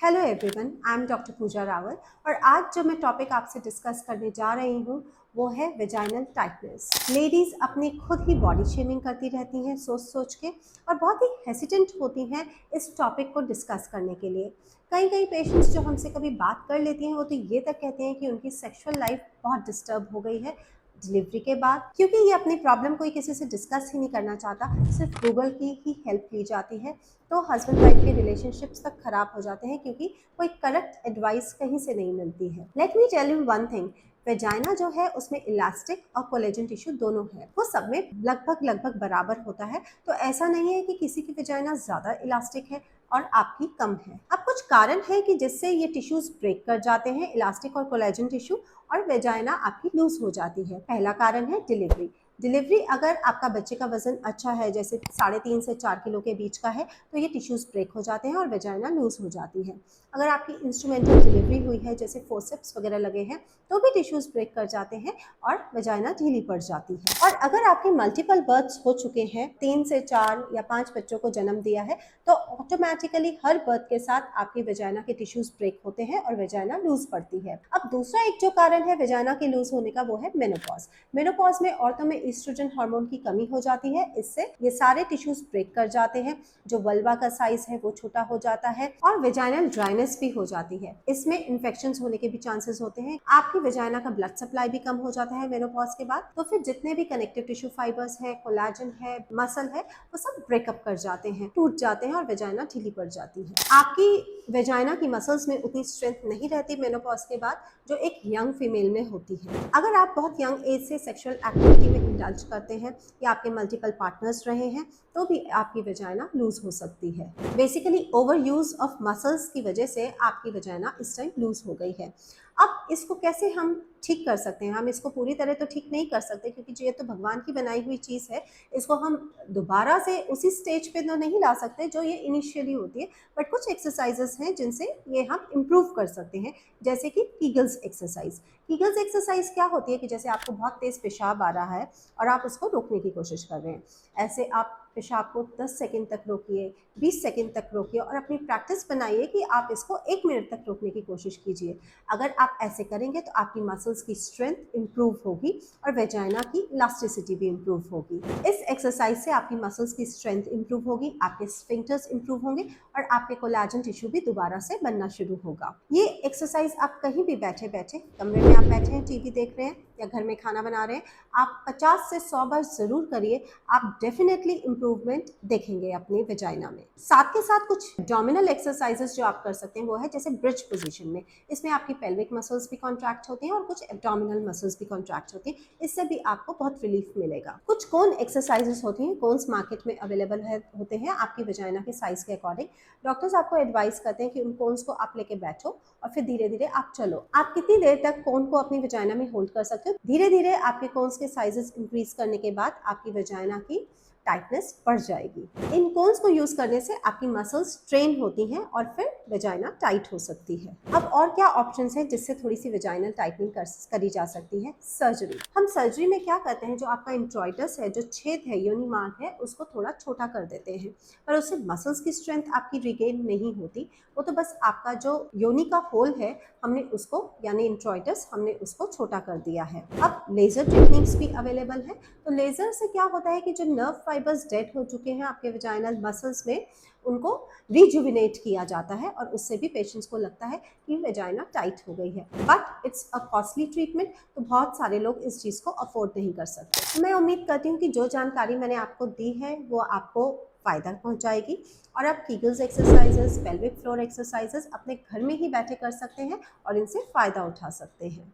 Hello everyone, I am doctor Pooja Rawal और आज जो मैं टॉपिक आपसे डिस्कस करने जा रही हूँ वो है वेजाइनल टाइटनेस। लेडीज़ अपनी खुद ही बॉडी शेमिंग करती रहती हैं सोच सोच के और बहुत ही हेसिटेंट होती हैं इस टॉपिक को डिस्कस करने के लिए। कई कई पेशेंट्स जो हमसे कभी बात कर लेती हैं वो तो ये तक कहते हैं कि उनकी सेक्सुअल लाइफ बहुत डिस्टर्ब हो गई है डिलीवरी के बाद, क्योंकि ये अपनी प्रॉब्लम कोई किसी से डिस्कस ही नहीं करना चाहता, सिर्फ गूगल की ही हेल्प ली जाती है। तो हस्बैंड वाइफ के रिलेशनशिप्स तक खराब हो जाते हैं क्योंकि कोई करेक्ट एडवाइस कहीं से नहीं मिलती है। Let me tell you one thing, vagina जो है उसमें इलास्टिक और कोलेजन टिश्यू दोनों है, वो सब में लगभग लगभग बराबर होता है। तो ऐसा नहीं है कि किसी की वेजाइना ज़्यादा इलास्टिक है और आपकी कम है। अब कुछ कारण है कि जिससे ये टिश्यूज ब्रेक कर जाते हैं, इलास्टिक और कोलेजन टिश्यू, और वेजाइना आपकी लूज हो जाती है। पहला कारण है डिलीवरी। डिलीवरी अगर आपका बच्चे का वजन अच्छा है, जैसे 3.5 से 4 किलो के बीच का है, तो ये टिश्यूज ब्रेक हो जाते हैं और वेजाइना लूज हो जाती है। अगर आपकी इंस्ट्रूमेंटल डिलीवरी हुई है, जैसे फोर्सेप्स वगैरह लगे हैं, तो भी टिश्यूज ब्रेक कर जाते हैं और वेजाइना ढीली पड़ जाती है। और अगर आपके मल्टीपल बर्थ्स हो चुके हैं, 3 से 4 या 5 बच्चों को जन्म दिया है, तो ऑटोमेटिकली हर बर्थ के साथ आपकी वेजाइना के टिश्यूज ब्रेक होते हैं और वेजाइना लूज पड़ती है। अब दूसरा एक जो कारण है वेजाइना के लूज होने का वो है मेनोपॉज। मेनोपॉज में औरतों में ईस्ट्रोजन हार्मोन की कमी हो जाती है, इससे ये सारे टिश्यूज ब्रेक कर जाते हैं, जो वल्वा का साइज है वो छोटा हो जाता है और वेजाइनल ड्राइनेस भी हो जाती है। इसमें इन्फेक्शंस होने के भी चांसेस होते हैं। आपकी वेजाइना का ब्लड सप्लाई भी कम हो जाता है मेनोपॉज के बाद। तो फिर जितने भी कनेक्टिव टिश्यू फाइबर्स है, कोलाजन है, मसल है, वो सब ब्रेकअप कर जाते हैं, टूट जाते हैं और वेजाइना ढीली पड़ जाती है। आपकी वेजाइना की मसल्स में उतनी स्ट्रेंथ नहीं रहती मेनोपॉज के बाद जो एक यंग फीमेल में होती है। अगर आप बहुत यंग एज से सेक्सुअल एक्टिविटी में इंडल्ज करते हैं या आपके मल्टीपल पार्टनर्स रहे हैं, तो भी आपकी वेजाइना लूज हो सकती है। Basically over use of muscles की वजह से आपकी वेजाइना इस टाइम लूज हो गई है। अब इसको कैसे हम ठीक कर सकते हैं? हम इसको पूरी तरह तो ठीक नहीं कर सकते क्योंकि ये तो भगवान की बनाई हुई चीज़ है। इसको हम दोबारा से उसी स्टेज पे तो नहीं ला सकते जो ये इनिशियली होती है, बट कुछ एक्सरसाइजेस हैं जिनसे ये हम इम्प्रूव कर सकते हैं, जैसे कि कीगल्स एक्सरसाइज। कीगल्स एक्सरसाइज क्या होती है कि जैसे आपको बहुत तेज़ पेशाब आ रहा है और आप उसको रोकने की कोशिश कर रहे हैं, ऐसे आप पेशाब को 10 सेकंड तक रोकिए, 20 सेकंड तक रोकिए और अपनी प्रैक्टिस बनाइए कि आप इसको 1 मिनट तक रोकने की कोशिश कीजिए। अगर आप ऐसे करेंगे तो आपकी मसल्स की स्ट्रेंथ इंप्रूव होगी और वेजाइना की इलास्टिसिटी भी इंप्रूव होगी। इस एक्सरसाइज से आपकी मसल्स की स्ट्रेंथ इंप्रूव होगी, आपके स्फिंक्टर्स इंप्रूव होंगे और आपके कोलाजन टिश्यू भी दोबारा से बनना शुरू होगा। ये एक्सरसाइज आप कहीं भी बैठे बैठे, कमरे में आप बैठे हैं, टीवी देख रहे हैं या घर में खाना बना रहे हैं, आप 50 से 100 बार जरूर करिए। आप डेफिनेटली इंप्रूवमेंट देखेंगे अपनी वेजाइना में। साथ के साथ कुछ एब्डोमिनल एक्सरसाइजेस जो आप कर सकते हैं वो है जैसे ब्रिज पोजीशन में। इसमें आपकी पेल्विक मसल्स भी कॉन्ट्रैक्ट होती हैं और कुछ एब्डोमिनल मसल्स भी कॉन्ट्रैक्ट होती हैं। इससे भी आपको बहुत रिलीफ मिलेगा। कुछ कोन एक्सरसाइजेस होती हैं, कोन्स मार्केट में अवेलेबल होते हैं आपकी वेजाइना के साइज के अकॉर्डिंग। डॉक्टर्स आपको एडवाइस करते हैं कि उन कोन्स को आप लेके बैठो और फिर धीरे धीरे आप चलो। आप कितनी देर तक कोन को अपनी वेजाइना में होल्ड कर सकते हो। धीरे धीरे आपके कोन्स के साइजेस इंक्रीज करने के बाद आपकी वेजाइना की टाइटनेस बढ़ जाएगी। इन कोन्स को यूज करने से आपकी मसल्स ट्रेन होती हैं और फिर वेजाइना टाइट हो सकती है। अब और क्या ऑप्शंस हैं जिससे थोड़ी सी वेजाइनल टाइटनिंग करी जा सकती है? सर्जरी। हम सर्जरी में क्या करते हैं, जो आपका इंट्रॉइटस है, जो छेद है, योनि मार्ग है, उसको थोड़ा छोटा कर देते हैं, पर उससे मसल्स की स्ट्रेंथ आपकी रिगेन नहीं होती। वो तो बस आपका जो योनि का होल है, हमने उसको यानी इंट्रॉइटस, हमने उसको छोटा कर दिया है। अब लेजर टेक्निक्स भी अवेलेबल है। तो लेजर से क्या होता है कि जो नर्व फाइबर्स डेड हो चुके हैं आपके वेजाइनल मसल्स में, उनको रिजुविनेट किया जाता है और उससे भी पेशेंट्स को लगता है कि वेजाइना टाइट हो गई है। But it's a costly treatment, तो बहुत सारे लोग इस चीज़ को अफोर्ड नहीं कर सकते। मैं उम्मीद करती हूँ कि जो जानकारी मैंने आपको दी है वो आपको फ़ायदा पहुंचाएगी और आप Kegels exercises, pelvic floor exercises अपने घर में ही बैठे कर सकते हैं और इनसे फ़ायदा उठा सकते हैं।